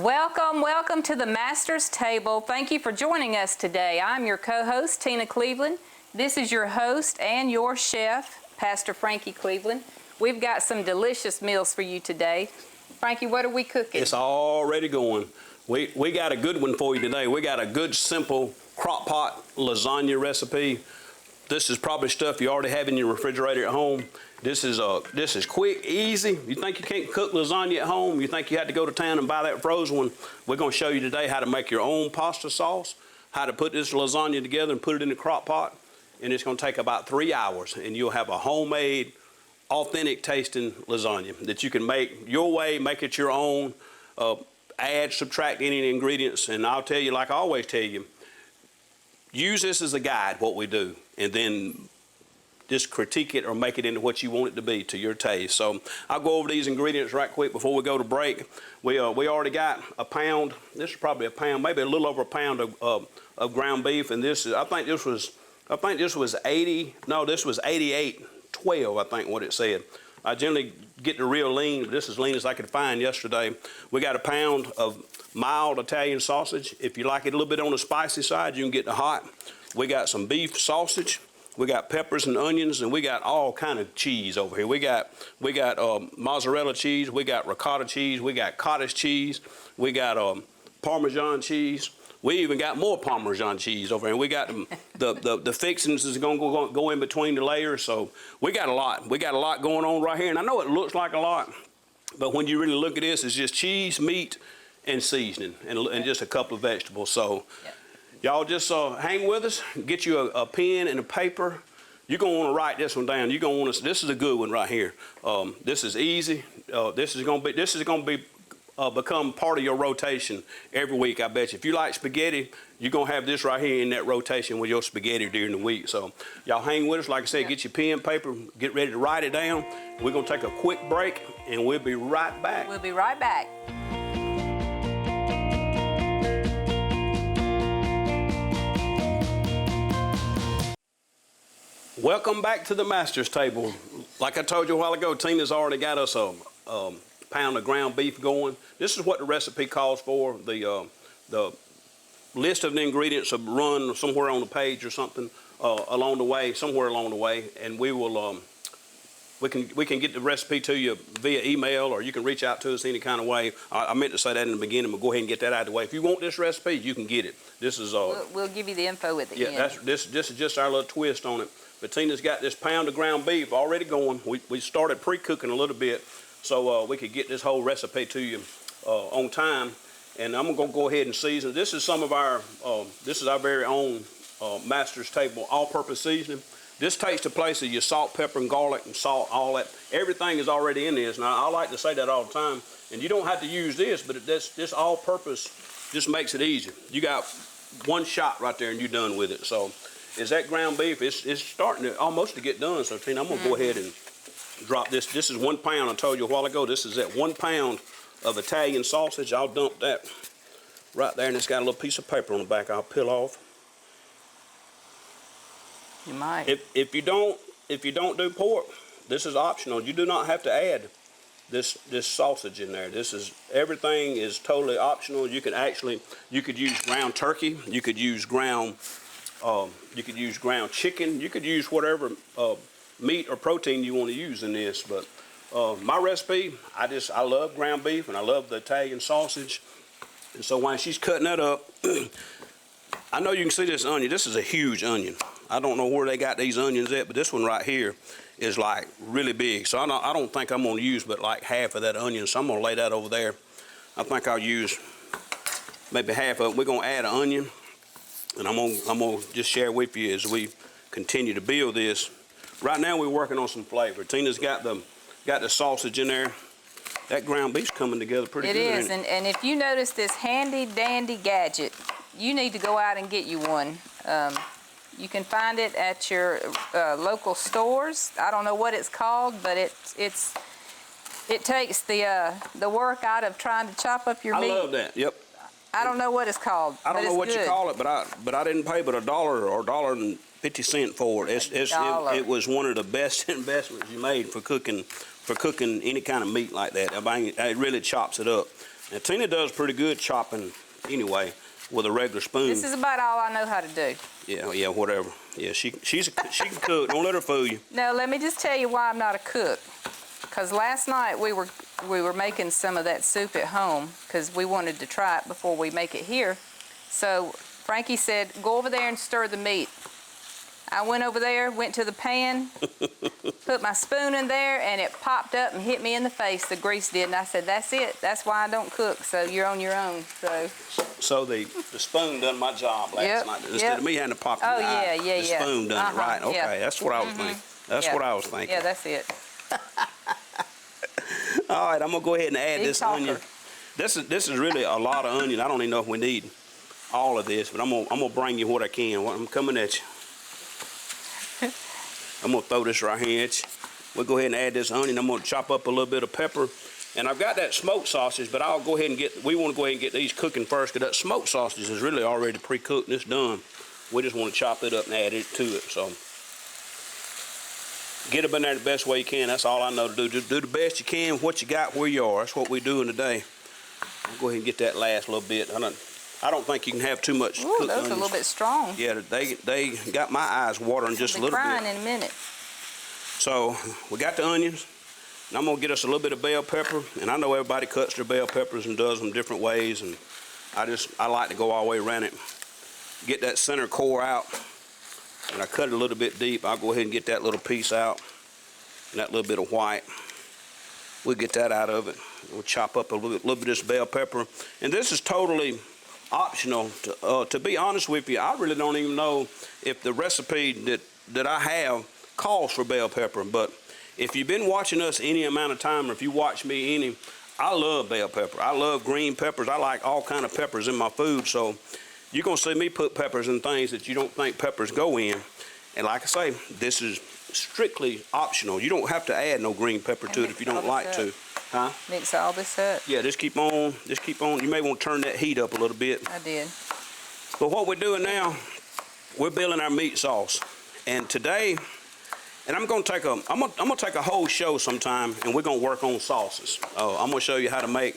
Welcome to the Master's Table. Thank you for joining us today. I'm your co-host, Tina Cleveland. This is your host and your chef, Pastor Frankie Cleveland. We've got some delicious meals for you today. Frankie, what are we cooking? It's already going. We got a good one for you today. We got a good, simple Crockpot lasagna recipe. This is probably stuff you already have in your refrigerator at home. This is quick, easy. You think you can't cook lasagna at home? You think you had to go to town and buy that frozen one? We're going to show you today how to make your own pasta sauce, how to put this lasagna together and put it in the crock pot. And it's going to take about 3 hours, and you'll have a homemade, authentic tasting lasagna that you can make your way, make it your own, add, subtract any ingredients. And I'll tell you, like I always tell you, use this as a guide, what we do, and then just critique it or make it into what you want it to be to your taste. So I'll go over these ingredients right quick before we go to break. We already got a pound. This is probably a pound, maybe a little over a pound of ground beef. And this is, I think this was 80. No, this was 88.12. I think what it said. I generally get the real lean, but this is lean as I could find yesterday. We got a pound of mild Italian sausage. If you like it a little bit on the spicy side, you can get the hot. We got some beef sausage. We got peppers and onions, and we got all kind of cheese over here. We got mozzarella cheese, we got ricotta cheese, we got cottage cheese, we got Parmesan cheese. We even got more Parmesan cheese over here. And we got the fixings is going to go in between the layers. So we got a lot. We got a lot going on right here. And I know it looks like a lot, but when you really look at this, it's just cheese, meat, and seasoning, and just a couple of vegetables. So. Yep. Y'all just hang with us, get you a pen and a paper. You're going to want to write this one down. You're going to want to, this is a good one right here. This is easy. This is going to become part of your rotation every week, I bet you. If you like spaghetti, you're going to have this right here in that rotation with your spaghetti during the week. So y'all hang with us. Like I said, get your pen, paper, get ready to write it down. We're going to take a quick break, and we'll be right back. We'll be right back. Welcome back to the Master's Table. Like I told you a while ago, Tina's already got us a pound of ground beef going. This is what the recipe calls for. The list of the ingredients will run somewhere on the page or something somewhere along the way, and we will we can get the recipe to you via email, or you can reach out to us any kind of way. I meant to say that in the beginning, but go ahead and get that out of the way. If you want this recipe, you can get it. This is we'll give you the info with it. Yeah, this is just our little twist on it. But Tina's got this pound of ground beef already going. We started pre-cooking a little bit so we could get this whole recipe to you on time. And I'm going to go ahead and season. This is some of our, this is our very own Master's Table all-purpose seasoning. This takes the place of your salt, pepper, and garlic, and salt, all that. Everything is already in this. Now, I like to say that all the time. And you don't have to use this, but this all-purpose just makes it easy. You got one shot right there, and you're done with it. So. Is that ground beef? It's starting to almost to get done. So Tina, I'm gonna go ahead and drop this. This is 1 pound. I told you a while ago. This is that 1 pound of Italian sausage. I'll dump that right there, and it's got a little piece of paper on the back. I'll peel off. You might. If you don't do pork, this is optional. You do not have to add this sausage in there. Everything is totally optional. You could use ground turkey. You could use ground chicken. You could use whatever meat or protein you want to use in this. But my recipe, I love ground beef, and I love the Italian sausage. And so while she's cutting that up, I know you can see this onion. This is a huge onion. I don't know where they got these onions at, but this one right here is like really big. So I don't think I'm going to use but like half of that onion. So I'm going to lay that over there. I think I'll use maybe half of it. We're going to add an onion. And I'm gonna just share with you as we continue to build this. Right now we're working on some flavor. Tina's got the sausage in there. That ground beef's coming together pretty good. It is, and if you notice this handy dandy gadget, you need to go out and get you one. You can find it at your local stores. I don't know what it's called, but it takes the work out of trying to chop up your meat. I love that. Yep. I don't know what it's called. I don't know what you call it, but I didn't pay but $1 or $1.50 for it. It was one of the best investments you made for cooking any kind of meat like that. I mean, it really chops it up. And Tina does pretty good chopping anyway with a regular spoon. This is about all I know how to do. Yeah, whatever. Yeah, she can cook. Don't let her fool you. No, let me just tell you why I'm not a cook. Because last night we were making some of that soup at home because we wanted to try it before we make it here. So Frankie said, go over there and stir the meat. I went over there, went to the pan, put my spoon in there, and it popped up and hit me in the face, the grease did. And I said, that's it. That's why I don't cook, so you're on your own. So the spoon done my job last night. Instead of me having to pop the eye, the spoon done it right. Okay, that's what I was thinking. That's what I was thinking. Yeah, that's it. All right, I'm going to go ahead and add this onion. This is really a lot of onion. I don't even know if we need all of this, but I'm gonna bring you what I can. I'm coming at you. I'm gonna throw this right here at you. We'll go ahead and add this onion. I'm gonna chop up a little bit of pepper. And I've got that smoked sausage, but I'll go ahead and we want to go ahead and get these cooking first because that smoked sausage is really already pre-cooked and it's done. We just want to chop it up and add it to it. So get up in there the best way you can. That's all I know to do. Just do the best you can, what you got, where you are. That's what we're doing today. I'll go ahead and get that last little bit. I don't think you can have too much cooked onions. Those are a little bit strong. Yeah, they got my eyes watering just a little bit. I'll be crying in a minute. So we got the onions. And I'm gonna get us a little bit of bell pepper. And I know everybody cuts their bell peppers and does them different ways. And I like to go all the way around it. Get that center core out. And I cut it a little bit deep. I'll go ahead and get that little piece out. And that little bit of white. We'll get that out of it. We'll chop up a little bit of this bell pepper. And this is totally optional. To be honest with you, I really don't even know if the recipe that I have calls for bell pepper. But if you've been watching us any amount of time, or if you watch me any, I love bell pepper. I love green peppers. I like all kind of peppers in my food. So you're going to see me put peppers in things that you don't think peppers go in. And like I say, this is strictly optional. You don't have to add no green pepper to it if you don't like to. Huh? Mix all this up. Yeah, just keep on. You may want to turn that heat up a little bit. I did. But what we're doing now, we're building our meat sauce. And today, and I'm gonna take a whole show sometime, and we're gonna work on sauces. I'm gonna show you how to make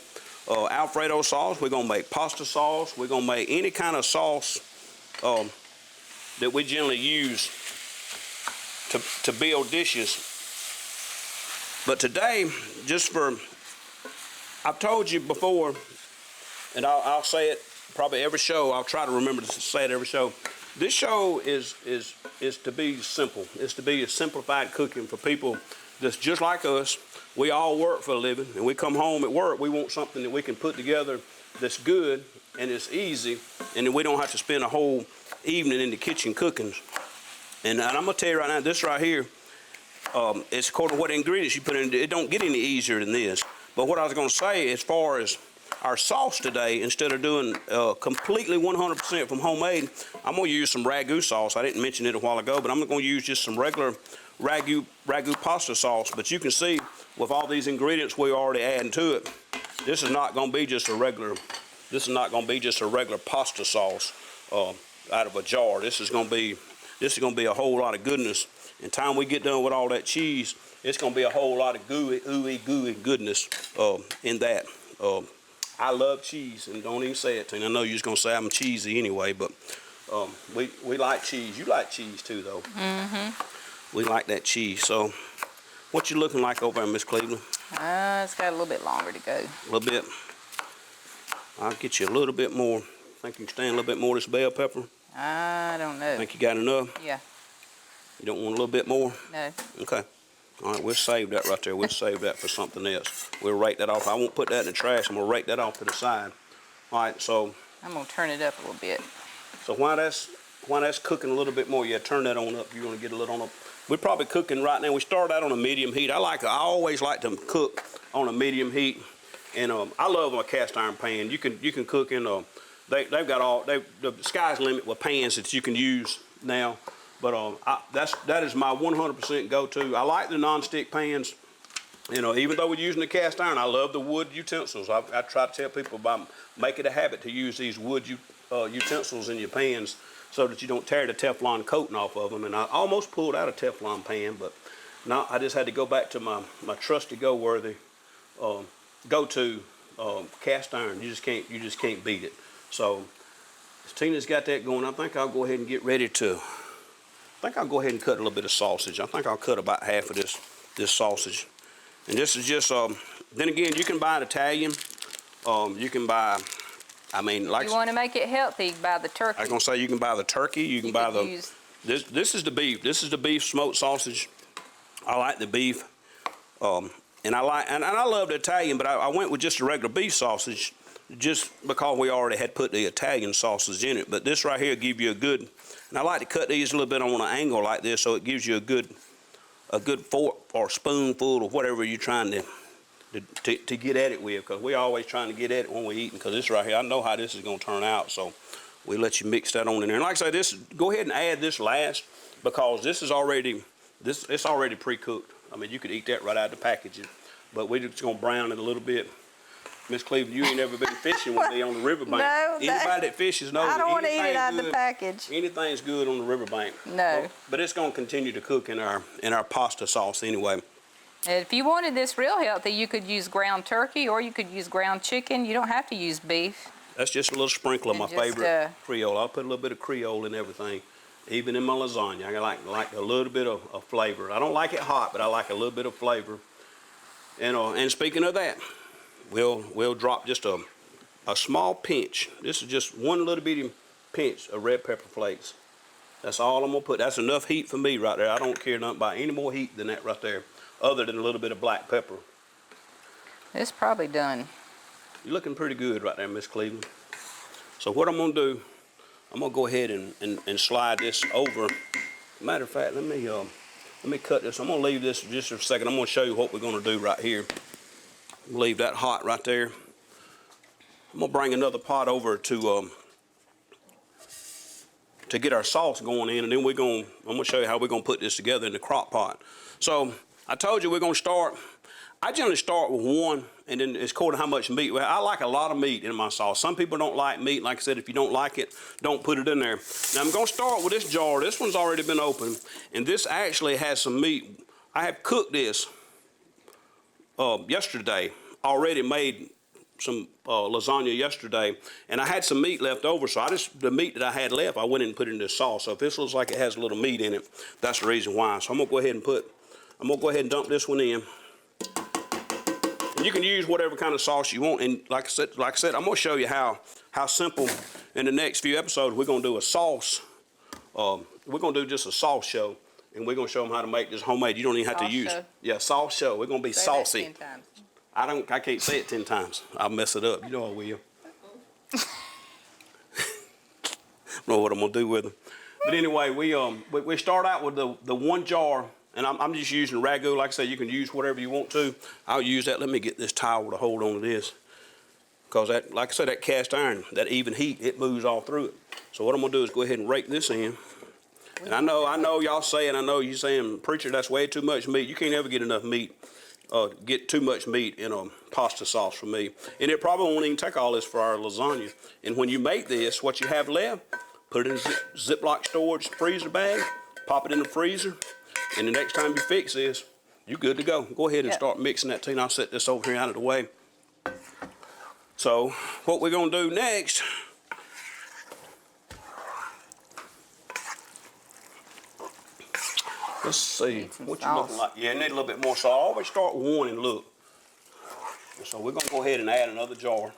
Alfredo sauce. We're gonna make pasta sauce. We're gonna make any kind of sauce that we generally use to build dishes. But today, I've told you before, and I'll say it probably every show. I'll try to remember to say it every show. This show is to be simple. It's to be a simplified cooking for people that's just like us. We all work for a living, and we come home at work. We want something that we can put together that's good and it's easy, and then we don't have to spend a whole evening in the kitchen cooking. And I'm gonna tell you right now, this right here, it's according to what ingredients you put in. It don't get any easier than this. But what I was gonna say, as far as our sauce today, instead of doing completely 100% from homemade, I'm gonna use some ragu sauce. I didn't mention it a while ago, but I'm gonna use just some regular ragu pasta sauce. But you can see with all these ingredients we're already adding to it, this is not gonna be just a regular. This is not gonna be just a regular pasta sauce out of a jar. This is gonna be a whole lot of goodness. And time we get done with all that cheese, it's gonna be a whole lot of gooey goodness in that. I love cheese, and don't even say it to me. I know you're just gonna say I'm cheesy anyway, but we like cheese. You like cheese too, though. Mm-hmm. We like that cheese. So, what you looking like over there, Miss Cleveland? It's got a little bit longer to go. A little bit. I'll get you a little bit more. Think you can stand a little bit more of this bell pepper? I don't know. Think you got enough? Yeah. You don't want a little bit more? No. Okay. All right, we'll save that right there. We'll save that for something else. We'll rake that off. I won't put that in the trash. I'm going to rake that off to the side. All right, so. I'm going to turn it up a little bit. So while that's cooking a little bit more, yeah, turn that on up. You're going to get a little on up. We're probably cooking right now. We start out on a medium heat. I always like to cook on a medium heat. And I love my cast iron pan. You can cook in, they've got the sky's the limit with pans that you can use now. But that is my 100% go-to. I like the non-stick pans. You know, even though we're using the cast iron, I love the wood utensils. I try to tell people make it a habit to use these wood utensils in your pans so that you don't tear the Teflon coating off of them. And I almost pulled out a Teflon pan, but no, I just had to go back to my trusty go-to cast iron. You just can't beat it. So Tina's got that going. I think I'll go ahead and get ready to. I think I'll go ahead and cut a little bit of sausage. I think I'll cut about half of this sausage. And this is just. Then again, you can buy an Italian. You can buy. I mean, like you want to make it healthy, you can buy the turkey. I was gonna say you can buy the turkey. You can buy the. This is the beef. This is the beef smoked sausage. I like the beef. And I love the Italian, but I went with just a regular beef sausage just because we already had put the Italian sausage in it. But this right here give you a good, and I like to cut these a little bit on an angle like this so it gives you a good fork or spoonful of whatever you're trying to get at it with, because we're always trying to get at it when we're eating, because this right here, I know how this is going to turn out, so we let you mix that on in there. And like I say, this, go ahead and add this last, because this is already, it's already pre-cooked. I mean, you could eat that right out of the packaging, but we're just going to brown it a little bit. Miss Cleveland, you ain't never been fishing with me on the riverbank. No, anybody that fishes knows I don't want to eat it out good, of the package. Anything's good on the riverbank. No. But it's going to continue to cook in our pasta sauce anyway. If you wanted this real healthy, you could use ground turkey or you could use ground chicken. You don't have to use beef. That's just a little sprinkle of my favorite Creole. I'll put a little bit of Creole in everything, even in my lasagna. I like a little bit of flavor. I don't like it hot, but I like a little bit of flavor. And speaking of that, we'll drop just a small pinch. This is just one little bitty pinch of red pepper flakes. That's all I'm gonna put. That's enough heat for me right there. I don't care nothing about any more heat than that right there, other than a little bit of black pepper. It's probably done. You're looking pretty good right there, Miss Cleveland. So what I'm gonna do, I'm gonna go ahead and slide this over. Matter of fact, let me cut this. I'm gonna leave this just a second. I'm gonna show you what we're gonna do right here. Leave that hot right there. I'm gonna bring another pot over to get our sauce going in, and then I'm gonna show you how we're gonna put this together in the crock pot. So I told you we're gonna start. I generally start with one, and then it's according to how much meat. Well, I like a lot of meat in my sauce. Some people don't like meat. Like I said, if you don't like it, don't put it in there. Now I'm gonna start with this jar. This one's already been opened, and this actually has some meat. I have cooked this yesterday. Already made some lasagna yesterday, and I had some meat left over, so the meat that I had left, I went in and put it in this sauce. So if this looks like it has a little meat in it, that's the reason why. So I'm gonna go ahead and dump this one in. And you can use whatever kind of sauce you want. And like I said, I'm gonna show you how simple. In the next few episodes, we're gonna do a sauce. We're gonna do just a sauce show, and we're gonna show them how to make this homemade. You don't even have to use. Yeah, sauce show. We're gonna be saucy. That 10 times. I can't say it 10 times. I'll mess it up. You know I will. Know what I'm gonna do with them. But anyway, we start out with the one jar, and I'm just using ragu. Like I said, you can use whatever you want to. I'll use that. Let me get this towel to hold on to this, because that, like I said, that cast iron, that even heat, it moves all through it. So what I'm gonna do is go ahead and rake this in. And I know y'all saying, I know you saying, preacher, that's way too much meat. You can't ever get enough meat. Get too much meat in a pasta sauce for me. And it probably won't even take all this for our lasagna. And when you make this, what you have left, put it in a Ziploc storage freezer bag, pop it in the freezer, and the next time you fix this, you're good to go. Go ahead and start mixing that tea. I'll set this over here out of the way. So what we're gonna do next, let's see, what you looking like? Yeah, need a little bit more. So I always start with one and look. So we're gonna go ahead and add another jar.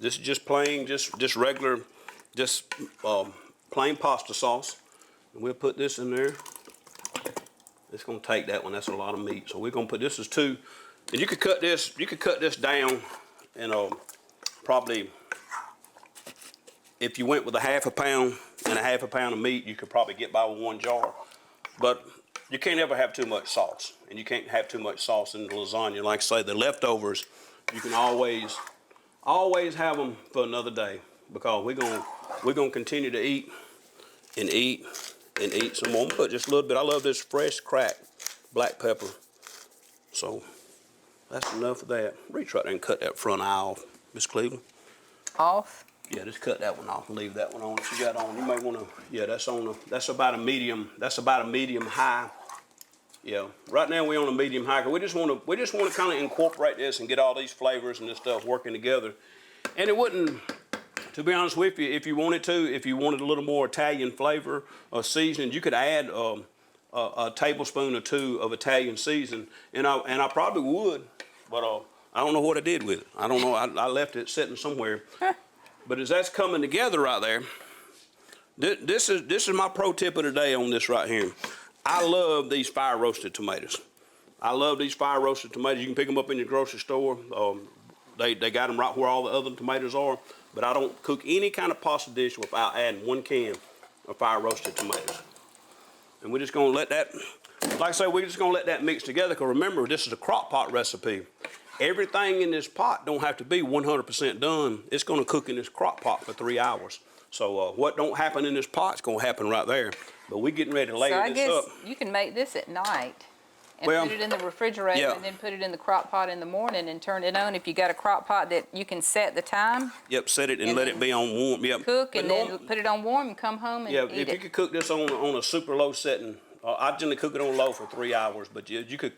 This is just plain, just regular, plain pasta sauce. And we'll put this in there. It's gonna take that one. That's a lot of meat. So we're gonna put this as 2. And you could cut this down, and probably, if you went with a half a pound and a half a pound of meat, you could probably get by with 1 jar. But you can't ever have too much sauce, and you can't have too much sauce in the lasagna. Like I say, the leftovers, you can always have them for another day, because we're gonna continue to eat and eat and eat some more. I'm gonna put just a little bit. I love this fresh cracked black pepper. So that's enough of that. Reach right there and cut that front eye off, Miss Cleveland. Off? Yeah, just cut that one off and leave that one on. She got on. You may want to. Yeah, that's about a medium. That's about a medium high. Yeah. Right now we're on a medium high. We just want to kind of incorporate this and get all these flavors and this stuff working together. And it wouldn't, to be honest with you, if you wanted a little more Italian flavor or seasoning, you could add a tablespoon or two of Italian seasoning, and I probably would, but I don't know what I did with it. I don't know. I left it sitting somewhere. But as that's coming together right there, this is my pro tip of the day on this right here. I love these fire roasted tomatoes. I love these fire roasted tomatoes. You can pick them up in your grocery store. They got them right where all the other tomatoes are. But I don't cook any kind of pasta dish without adding 1 can of fire roasted tomatoes. And we're just gonna let that, like I say, we're just gonna let that mix together. Because remember, this is a crock pot recipe. Everything in this pot don't have to be 100% done. It's gonna cook in this crock pot for 3 hours. So what don't happen in this pot is gonna happen right there. But we're getting ready to layer this up. So I guess you can make this at night and Well, put it in the refrigerator, yeah. and then put it in the crock pot in the morning and turn it on. If you got a crock pot that you can set the time, Yep, set it and let it be on warm. Yep. cook, But and then put it on warm and come home and yeah, eat if you it. could cook this on a super low setting, I generally cook it on low for 3 hours. But you could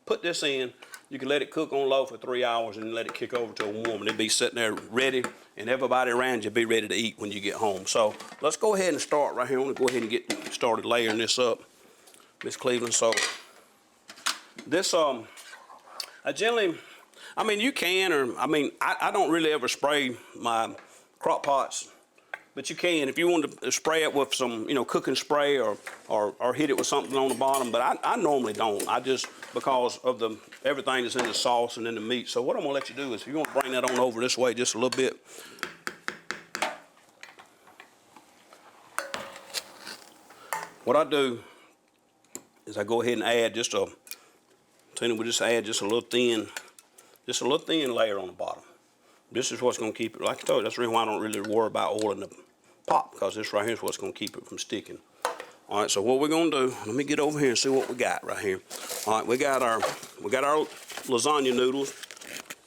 put this in. You can let it cook on low for 3 hours and let it kick over to a warm, and it'll be sitting there ready, and everybody around you be ready to eat when you get home. So let's go ahead and start right here. I'm gonna go ahead and get started layering this up, Miss Cleveland. So this I mean, you can, or I mean, I don't really ever spray my crock pots. But you can, if you want to spray it with some, cooking spray or hit it with something on the bottom. But I normally don't. I just, because of everything that's in the sauce and in the meat. So what I'm gonna let you do is, if you want to bring that on over this way just a little bit. What I do is I go ahead and add we just add just a little thin layer on the bottom. This is what's gonna keep it, like I told you, that's the reason why I don't really worry about oil in the pot, because this right here is what's gonna keep it from sticking. All right, so what we're gonna do, let me get over here and see what we got right here. All right, we got our lasagna noodles.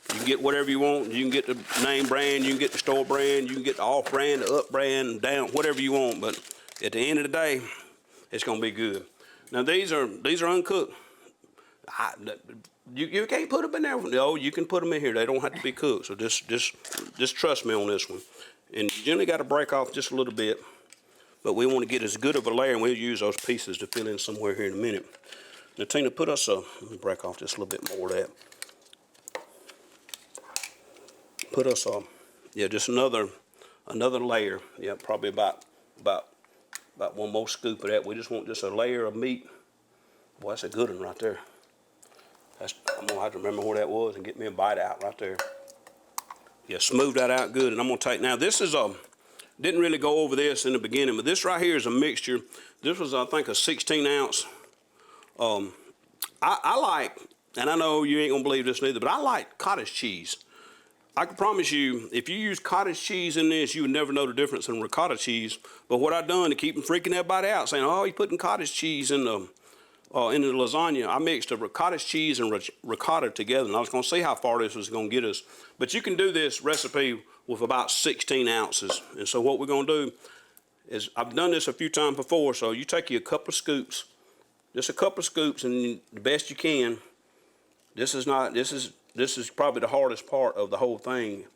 You can get whatever you want. You can get the name brand, you can get the store brand, you can get the off brand, the up brand, down, whatever you want. But at the end of the day, it's gonna be good. Now these are uncooked. You can't put them in there. No, you can put them in here. They don't have to be cooked. So just trust me on this one. And you generally got to break off just a little bit. But we want to get as good of a layer, and we'll use those pieces to fill in somewhere here in a minute. Now, Tina, let me break off just a little bit more of that. Put us just another layer. Yeah, probably about one more scoop of that. We just want just a layer of meat. Boy, that's a good one right there. I'm gonna have to remember where that was and get me a bite out right there. Yeah, smooth that out good. And I'm gonna take, now this is didn't really go over this in the beginning, but this right here is a mixture. This was, I think, a 16 ounce. I like, and I know you ain't gonna believe this neither, but I like cottage cheese. I can promise you, if you use cottage cheese in this, you would never know the difference in ricotta cheese. But what I've done to keep from freaking everybody out, saying, oh, you're putting cottage cheese in the lasagna, I mixed the cottage cheese and ricotta together, and I was going to see how far this was going to get us. But you can do this recipe with about 16 ounces. And so what we're going to do is, I've done this a few times before, so you take you a couple of scoops, just a couple of scoops, and the best you can. This is probably the hardest part of the whole thing,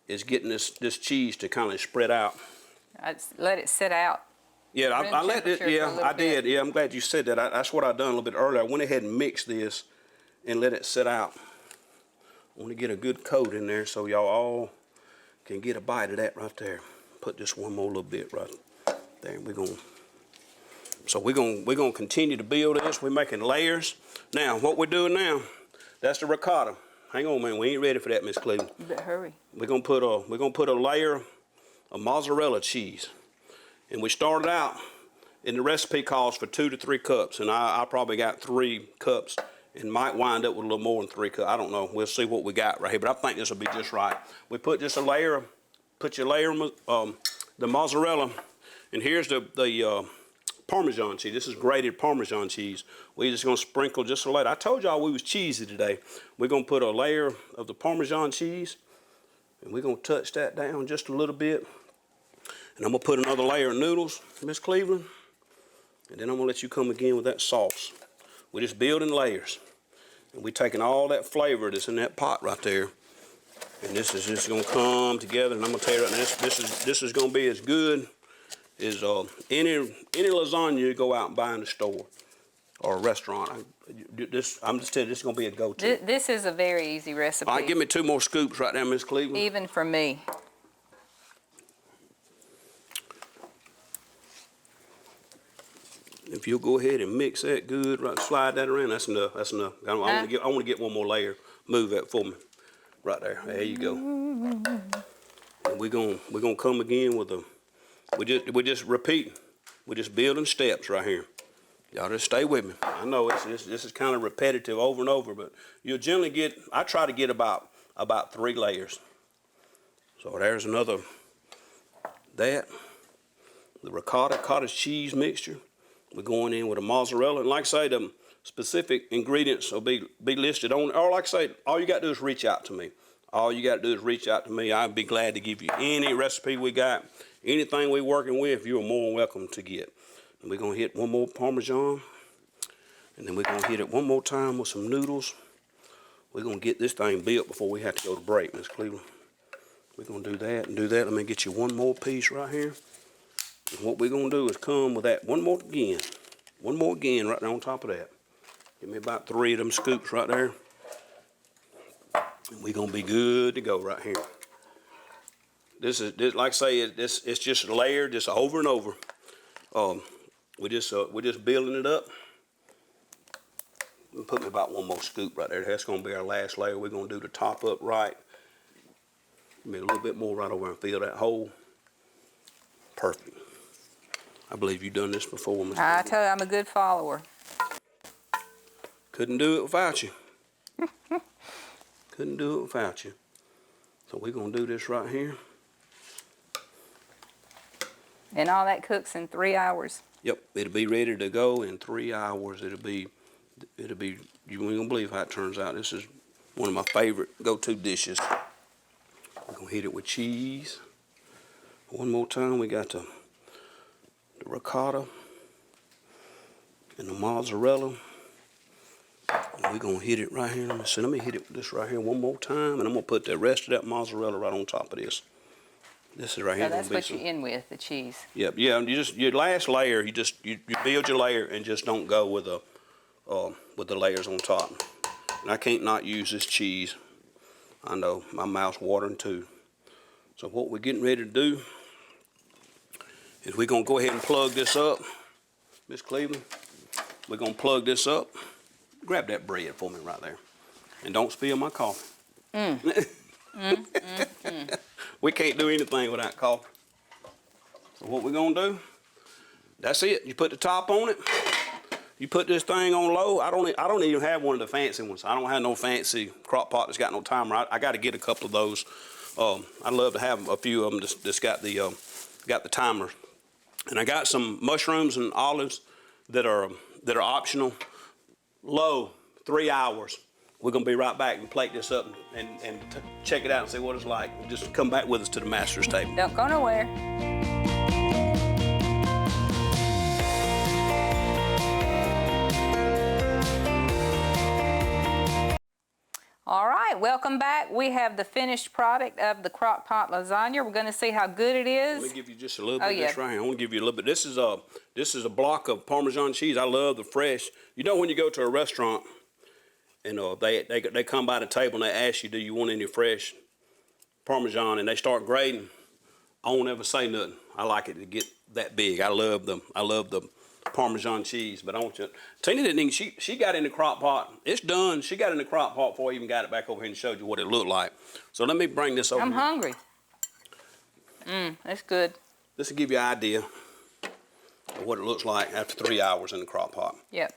is getting this cheese to kind of spread out. I'd let it sit out. Yeah, I let it, yeah, I did. Yeah, I'm glad you said that. That's what I done a little bit earlier. I went ahead and mixed this and let it sit out. I want to get a good coat in there so y'all all can get a bite of that right there. Put just one more little bit right there. We're gonna continue to build this. We're making layers. Now, what we're doing now, that's the ricotta. Hang on, man. We ain't ready for that, Miss Cleveland. You better hurry. We're gonna put a layer of mozzarella cheese. And we started out, and the recipe calls for 2 to 3 cups, and I probably got 3 cups, and might wind up with a little more than 3 cups. I don't know. We'll see what we got right here, but I think this will be just right. We put just a layer, the mozzarella, and here's the Parmesan cheese. This is grated Parmesan cheese. We're just gonna sprinkle just a layer. I told y'all we was cheesy today. We're gonna put a layer of the Parmesan cheese, and we're gonna touch that down just a little bit. And I'm gonna put another layer of noodles, Miss Cleveland, and then I'm gonna let you come again with that sauce. We're just building layers. And we're taking all that flavor that's in that pot right there. And this is just gonna come together. And I'm gonna tell you right now, this is gonna be as good as any lasagna you go out and buy in the store or a restaurant. I'm just telling you, this is gonna be a go-to. This is a very easy recipe. All right, give me 2 more scoops right now, Miss Cleveland. Even for me. If you'll go ahead and mix that good, right, slide that around, that's enough. That's enough. I want to get one more layer. Move that for me, right there. There you go. And we're gonna come again with a. We just repeat. We're just building steps right here. Y'all just stay with me. I know this is kind of repetitive over and over, but you'll generally get. I try to get about 3 layers. So there's another. The ricotta cottage cheese mixture. We're going in with a mozzarella, and like I say, the specific ingredients will be listed on. Or like I say, all you got to do is reach out to me. All you got to do is reach out to me. I'd be glad to give you any recipe we got, anything we're working with. You're more than welcome to get. And we're gonna hit one more Parmesan, and then we're gonna hit it one more time with some noodles. We're gonna get this thing built before we have to go to break, Miss Cleveland. We're gonna do that and do that. Let me get you one more piece right here. And what we're gonna do is come with that one more again right there on top of that. Give me about 3 of them scoops right there. And we're gonna be good to go right here. This like I say, it's just a layer, just over and over. We're just building it up. Put me about 1 more scoop right there. That's gonna be our last layer. We're gonna do the top up right. Give me a little bit more right over and fill that hole. Perfect. I believe you've done this before, Mr. I tell you, I'm a good follower. Couldn't do it without you. Couldn't do it without you. So we're gonna do this right here. And all that cooks in 3 hours. Yep, it'll be ready to go in 3 hours. It'll be. You ain't gonna believe how it turns out. This is one of my favorite go-to dishes. We're gonna hit it with cheese. One more time, we got the ricotta and the mozzarella. And we're gonna hit it right here. Let me hit it with this right here one more time, and I'm gonna put the rest of that mozzarella right on top of this. This is right here. So that's what you end with, the cheese. Yep, yeah. Your last layer, you build your layer and just don't go with the layers on top. And I can't not use this cheese. I know my mouth's watering too. So what we're getting ready to do is we're gonna go ahead and plug this up, Miss Cleveland. We're gonna plug this up. Grab that bread for me right there, and don't spill my coffee. We can't do anything without coffee. So what we're gonna do? That's it. You put the top on it. You put this thing on low. I don't even have one of the fancy ones. I don't have no fancy crock pot that's got no timer. I got to get a couple of those. I'd love to have a few of them that's got the timer. And I got some mushrooms and olives that are optional. Low, 3 hours. We're gonna be right back and plate this up and check it out and see what it's like. Just come back with us to the master's table. Don't go nowhere. All right, welcome back. We have the finished product of the Crockpot lasagna. We're going to see how good it is. Let me give you just a little bit of this right here. I want to give you a little bit. This is a block of Parmesan cheese. I love the fresh. You know when you go to a restaurant and they come by the table and they ask you, do you want any fresh Parmesan, and they start grading, I won't ever say nothing. I like it to get that big. I love the Parmesan cheese, but I want you. Tina didn't even, she got in the crock pot. It's done. She got in the crock pot before I even got it back over here and showed you what it looked like. So let me bring this over. I'm hungry. That's good. This will give you an idea of what it looks like after 3 hours in the crock pot. Yep.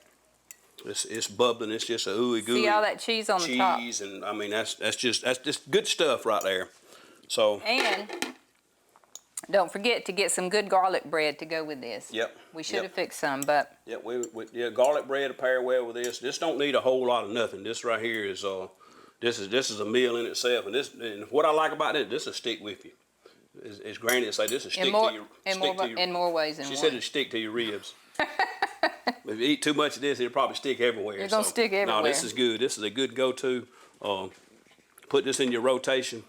It's bubbling. It's just a ooey gooey. See all that cheese on the top. Cheese, and I mean that's just good stuff right there. So. And don't forget to get some good garlic bread to go with this. Yep. We should have fixed some, but. Yeah, garlic bread to pair well with this. This don't need a whole lot of nothing. This right here is this is a meal in itself, and what I like about it, this will stick with you. As Granny would say, this will stick to your. In more ways than one. She said it'll stick to your ribs. If you eat too much of this, it'll probably stick everywhere. It's gonna stick everywhere. No, this is good. This is a good go-to. Put this in your rotation.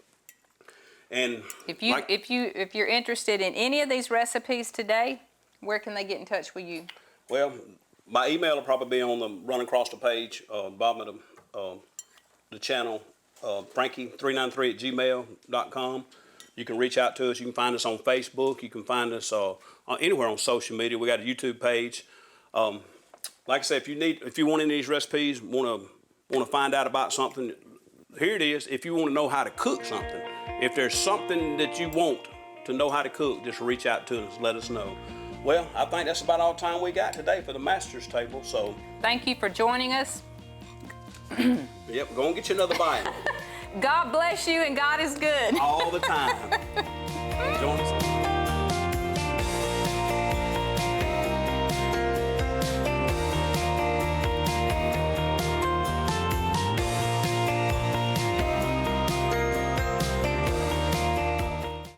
And If you're interested in any of these recipes today, where can they get in touch with you? well, my email will probably be on the run across the page, bottom of the channel, frankie393@gmail.com. You can reach out to us. You can find us on Facebook. You can find us anywhere on social media. We got a YouTube page. Like I said, if you want any of these recipes, want to find out about something, here it is. If you want to know how to cook something, if there's something that you want to know how to cook, just reach out to us. Let us know. Well, I think that's about all the time we got today for the Master's Table. So Thank you for joining us. yep, go and get you another bite. God bless you, and God is good. All the time.